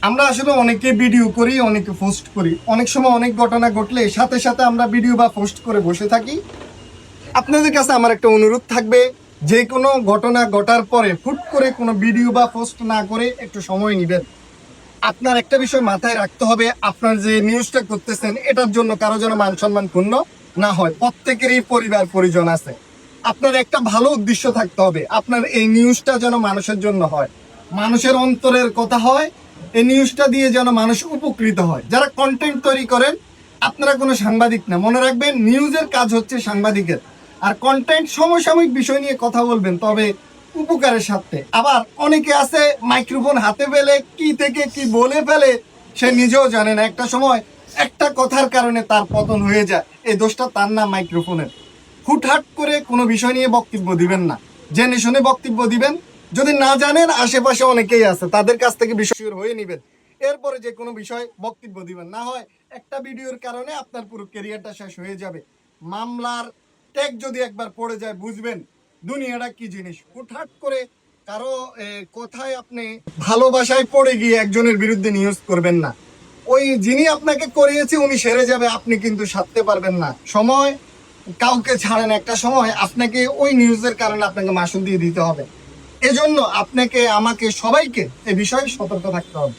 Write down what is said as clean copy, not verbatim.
আমরা আসলে অনেকে ভিডিও করি, অনেকে পোস্ট করি। অনেক সময় অনেক ঘটনা ঘটলে সাথে সাথে আমরা ভিডিও বা পোস্ট করে বসে থাকি। আপনাদের কাছে আমার একটা অনুরোধ থাকবে, যে কোনো ঘটনা ঘটার পরে হুট করে কোনো ভিডিও বা পোস্ট না করে একটু সময় নেবেন। আপনার একটা বিষয় মাথায় রাখতে হবে, আপনার যে নিউজটা করতেছেন এটার জন্য কারো যেন মান সম্মান ক্ষুণ্ণ না হয়। প্রত্যেকেরই পরিবার পরিজন আছে। আপনার একটা ভালো উদ্দেশ্য থাকতে হবে, আপনার এই নিউজটা যেন মানুষের জন্য হয়, মানুষের অন্তরের কথা হয়। এই নিউজটা দিয়ে যেন মানুষ উপকৃত হয়। যারা কন্টেন্ট তৈরি করেন, আপনারা কোনো সাংবাদিক না, মনে রাখবেন নিউজের কাজ হচ্ছে সাংবাদিকের। আর কন্টেন্ট সমসাময়িক বিষয় নিয়ে কথা বলবেন, তবে উপকারের সাথে। আবার অনেকে আছে মাইক্রোফোন হাতে পেলে কি থেকে কি বলে ফেলে সে নিজেও জানে না। একটা সময় একটা কথার কারণে তার পতন হয়ে যায়, এই দোষটা তার না মাইক্রোফোনের। হুটহাট করে কোনো বিষয় নিয়ে বক্তব্য দিবেন না, জেনে শুনে বক্তব্য দিবেন। যদি না জানেন, আশেপাশে অনেকেই আছে, তাদের কাছ থেকে বিষয় হয়ে নেবেন, এরপরে যে কোনো বিষয় বক্তব্য দিবেন। না হয় একটা ভিডিওর কারণে আপনার পুরো ক্যারিয়ারটা শেষ হয়ে যাবে। মামলার ট্যাগ যদি একবার পড়ে যায়, বুঝবেন দুনিয়াটা কি জিনিস। হুটহাট করে কারো কথায় আপনি ভালোবাসায় পড়ে গিয়ে একজনের বিরুদ্ধে নিউজ করবেন না। ওই যিনি আপনাকে করিয়েছে উনি সেরে যাবে, আপনি কিন্তু সারতে পারবেন না। সময় কাউকে ছাড়েন, একটা সময় আপনাকে ওই নিউজের কারণে আপনাকে মাসুল দিয়ে দিতে হবে। এজন্য আপনাকে, আমাকে, সবাইকে এ বিষয়ে সতর্ক থাকতে হবে।